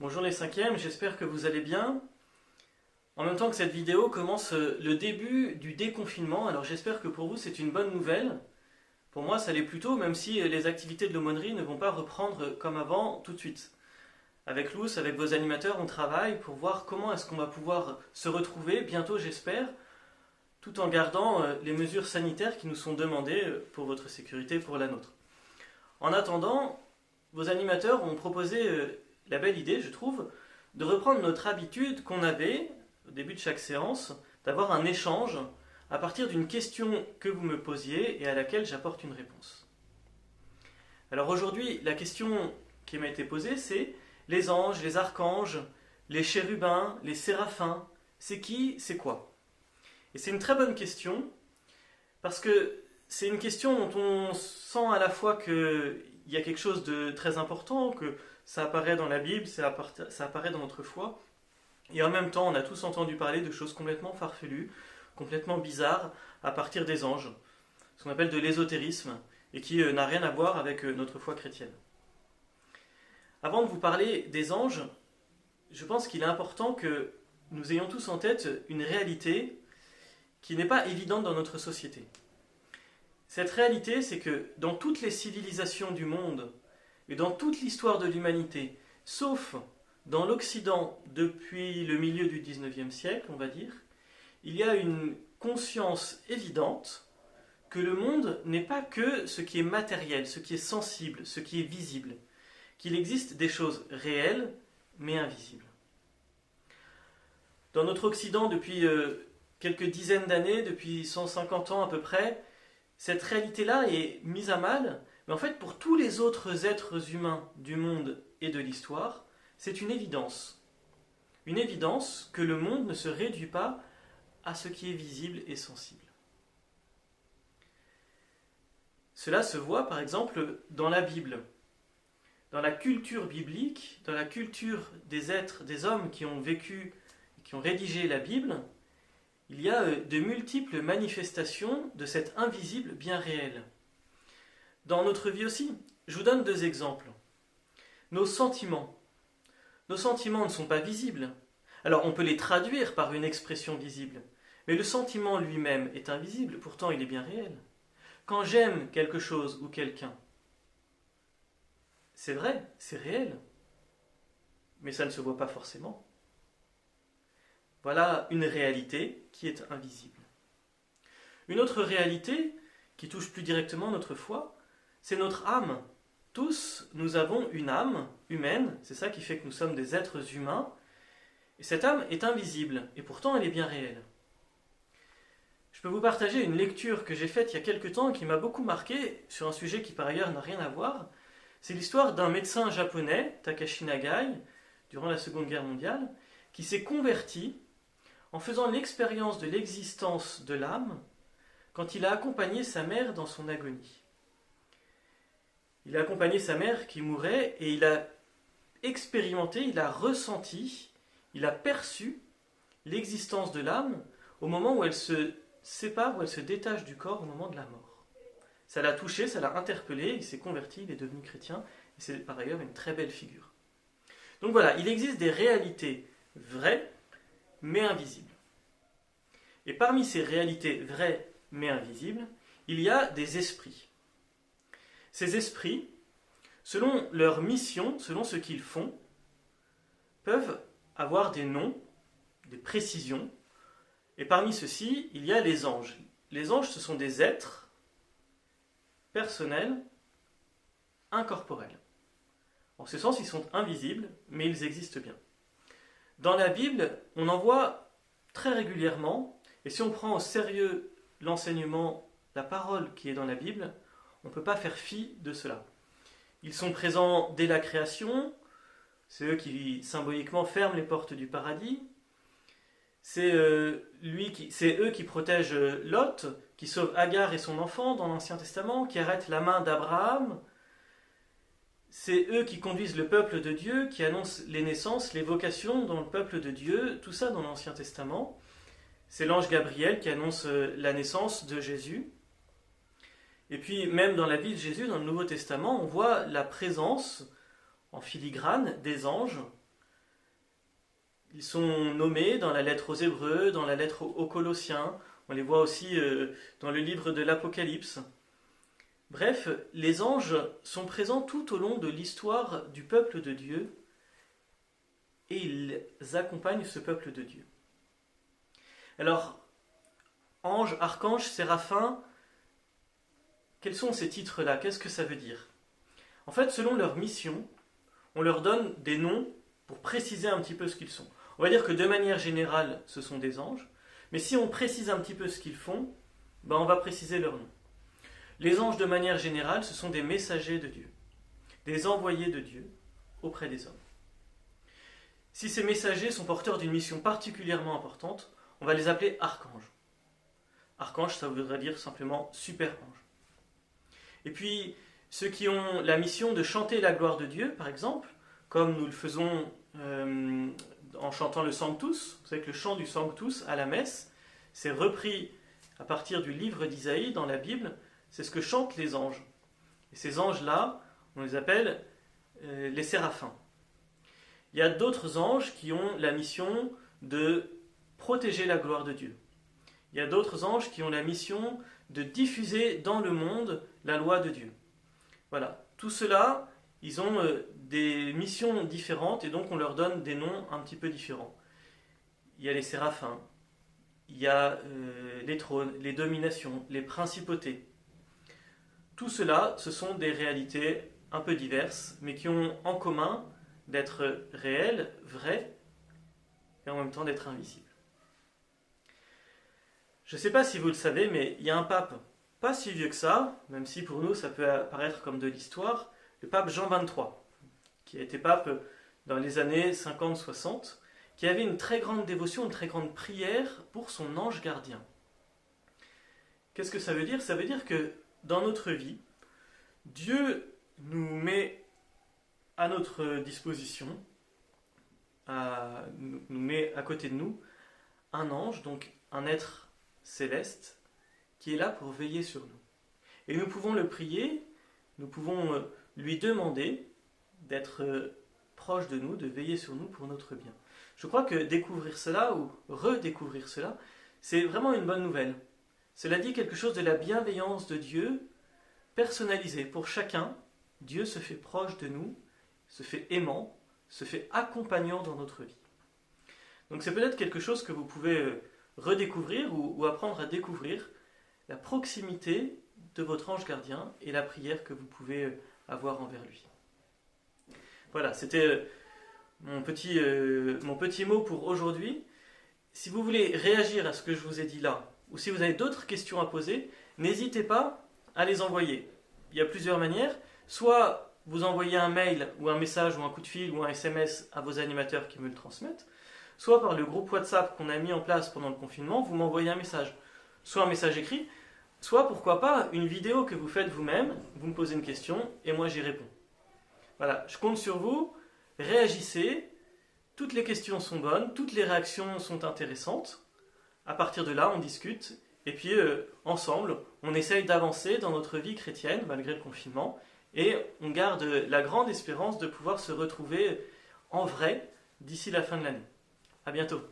Bonjour les cinquièmes, j'espère que vous allez bien. En même temps que cette vidéo commence le début du déconfinement, alors j'espère que pour vous c'est une bonne nouvelle. Pour moi ça l'est plutôt, même si les activités de l'aumônerie ne vont pas reprendre comme avant tout de suite. Avec Luce, avec vos animateurs, on travaille pour voir comment est-ce qu'on va pouvoir se retrouver, bientôt j'espère, tout en gardant les mesures sanitaires qui nous sont demandées pour votre sécurité, pour la nôtre. En attendant, vos animateurs ont proposé la belle idée, je trouve, de reprendre notre habitude qu'on avait, au début de chaque séance, d'avoir un échange à partir d'une question que vous me posiez et à laquelle j'apporte une réponse. Alors aujourd'hui, la question qui m'a été posée, c'est les anges, les archanges, les chérubins, les séraphins, c'est qui, c'est quoi? Et c'est une très bonne question, parce que c'est une question dont on sent à la fois qu'il y a quelque chose de très important, que ça apparaît dans la Bible, ça apparaît dans notre foi, et en même temps on a tous entendu parler de choses complètement farfelues, complètement bizarres, à partir des anges, ce qu'on appelle de l'ésotérisme, et qui n'a rien à voir avec notre foi chrétienne. Avant de vous parler des anges, je pense qu'il est important que nous ayons tous en tête une réalité qui n'est pas évidente dans notre société. Cette réalité, c'est que dans toutes les civilisations du monde et dans toute l'histoire de l'humanité, sauf dans l'Occident depuis le milieu du XIXe siècle, on va dire, il y a une conscience évidente que le monde n'est pas que ce qui est matériel, ce qui est sensible, ce qui est visible, qu'il existe des choses réelles mais invisibles. Dans notre Occident, depuis quelques dizaines d'années, depuis 150 ans à peu près, cette réalité-là est mise à mal, mais en fait pour tous les autres êtres humains du monde et de l'histoire, c'est une évidence. Une évidence que le monde ne se réduit pas à ce qui est visible et sensible. Cela se voit par exemple dans la Bible. Dans la culture biblique, dans la culture des êtres, des hommes qui ont vécu, qui ont rédigé la Bible, il y a de multiples manifestations de cet invisible bien réel. Dans notre vie aussi, je vous donne deux exemples. Nos sentiments. Nos sentiments ne sont pas visibles. Alors on peut les traduire par une expression visible, mais le sentiment lui-même est invisible, pourtant il est bien réel. Quand j'aime quelque chose ou quelqu'un, c'est vrai, c'est réel, mais ça ne se voit pas forcément. Voilà une réalité qui est invisible. Une autre réalité, qui touche plus directement notre foi, c'est notre âme. Tous, nous avons une âme humaine, c'est ça qui fait que nous sommes des êtres humains, et cette âme est invisible, et pourtant elle est bien réelle. Je peux vous partager une lecture que j'ai faite il y a quelque temps et qui m'a beaucoup marqué, sur un sujet qui par ailleurs n'a rien à voir. C'est l'histoire d'un médecin japonais, Takashi Nagai, durant la Seconde Guerre mondiale, qui s'est converti en faisant l'expérience de l'existence de l'âme quand il a accompagné sa mère dans son agonie. Il a accompagné sa mère qui mourait et il a expérimenté, il a ressenti, il a perçu l'existence de l'âme au moment où elle se sépare, où elle se détache du corps au moment de la mort. Ça l'a touché, ça l'a interpellé, il s'est converti, il est devenu chrétien, et c'est par ailleurs une très belle figure. Donc voilà, il existe des réalités vraies, mais invisibles. Et parmi ces réalités vraies, mais invisibles, il y a des esprits. Ces esprits, selon leur mission, selon ce qu'ils font, peuvent avoir des noms, des précisions, et parmi ceux-ci, il y a les anges. Les anges, ce sont des êtres personnels, incorporels. En ce sens, ils sont invisibles, mais ils existent bien. Dans la Bible, on en voit très régulièrement, et si on prend au sérieux l'enseignement, la parole qui est dans la Bible, on ne peut pas faire fi de cela. Ils sont présents dès la création, c'est eux qui symboliquement ferment les portes du paradis, c'est eux qui protègent Lot, qui sauvent Agar et son enfant dans l'Ancien Testament, qui arrêtent la main d'Abraham. C'est eux qui conduisent le peuple de Dieu, qui annoncent les naissances, les vocations dans le peuple de Dieu, tout ça dans l'Ancien Testament. C'est l'ange Gabriel qui annonce la naissance de Jésus. Et puis même dans la vie de Jésus, dans le Nouveau Testament, on voit la présence en filigrane des anges Ils sont nommés dans la lettre aux Hébreux, dans la lettre aux Colossiens, on les voit aussi dans le livre de l'Apocalypse. Bref, les anges sont présents tout au long de l'histoire du peuple de Dieu et ils accompagnent ce peuple de Dieu. Alors, ange, archange, séraphin, quels sont ces titres-là? Qu'est-ce que ça veut dire? En fait, selon leur mission, on leur donne des noms pour préciser un petit peu ce qu'ils sont. On va dire que de manière générale, ce sont des anges, mais si on précise un petit peu ce qu'ils font, ben on va préciser leur nom. Les anges, de manière générale, ce sont des messagers de Dieu, des envoyés de Dieu auprès des hommes. Si ces messagers sont porteurs d'une mission particulièrement importante, on va les appeler archanges. Archange, ça voudrait dire simplement super ange. Et puis, ceux qui ont la mission de chanter la gloire de Dieu, par exemple, comme nous le faisons en chantant le Sanctus. Vous savez que le chant du Sanctus à la messe, c'est repris à partir du livre d'Isaïe dans la Bible, c'est ce que chantent les anges. Et ces anges-là, on les appelle les séraphins. Il y a d'autres anges qui ont la mission de protéger la gloire de Dieu. Il y a d'autres anges qui ont la mission de diffuser dans le monde la loi de Dieu. Voilà, tout cela, ils ont des missions différentes et donc on leur donne des noms un petit peu différents. Il y a les séraphins, il y a les trônes, les dominations, les principautés. Tout cela, ce sont des réalités un peu diverses, mais qui ont en commun d'être réelles, vraies, et en même temps d'être invisibles. Je ne sais pas si vous le savez, mais il y a un pape, pas si vieux que ça, même si pour nous ça peut apparaître comme de l'histoire, le pape Jean XXIII, qui a été pape dans les années 50-60, qui avait une très grande dévotion, une très grande prière pour son ange gardien. Qu'est-ce que ça veut dire? Ça veut dire que dans notre vie, Dieu nous met à notre disposition, nous met à côté de nous, un ange, donc un être céleste, qui est là pour veiller sur nous. Et nous pouvons le prier, nous pouvons lui demander d'être proche de nous, de veiller sur nous pour notre bien. Je crois que découvrir cela, ou redécouvrir cela, c'est vraiment une bonne nouvelle. Cela dit quelque chose de la bienveillance de Dieu, personnalisée. Pour chacun, Dieu se fait proche de nous, se fait aimant, se fait accompagnant dans notre vie. Donc c'est peut-être quelque chose que vous pouvez redécouvrir ou apprendre à découvrir, la proximité de votre ange gardien et la prière que vous pouvez avoir envers lui. Voilà, c'était mon petit mot pour aujourd'hui. Si vous voulez réagir à ce que je vous ai dit là, ou si vous avez d'autres questions à poser, n'hésitez pas à les envoyer. Il y a plusieurs manières. Soit vous envoyez un mail ou un message ou un coup de fil ou un SMS à vos animateurs qui me le transmettent, soit par le groupe WhatsApp qu'on a mis en place pendant le confinement, vous m'envoyez un message. Soit un message écrit, soit pourquoi pas une vidéo que vous faites vous-même, vous me posez une question et moi j'y réponds. Voilà, je compte sur vous, réagissez, toutes les questions sont bonnes, toutes les réactions sont intéressantes. À partir de là, on discute et puis ensemble, on essaye d'avancer dans notre vie chrétienne malgré le confinement et on garde la grande espérance de pouvoir se retrouver en vrai d'ici la fin de l'année. À bientôt.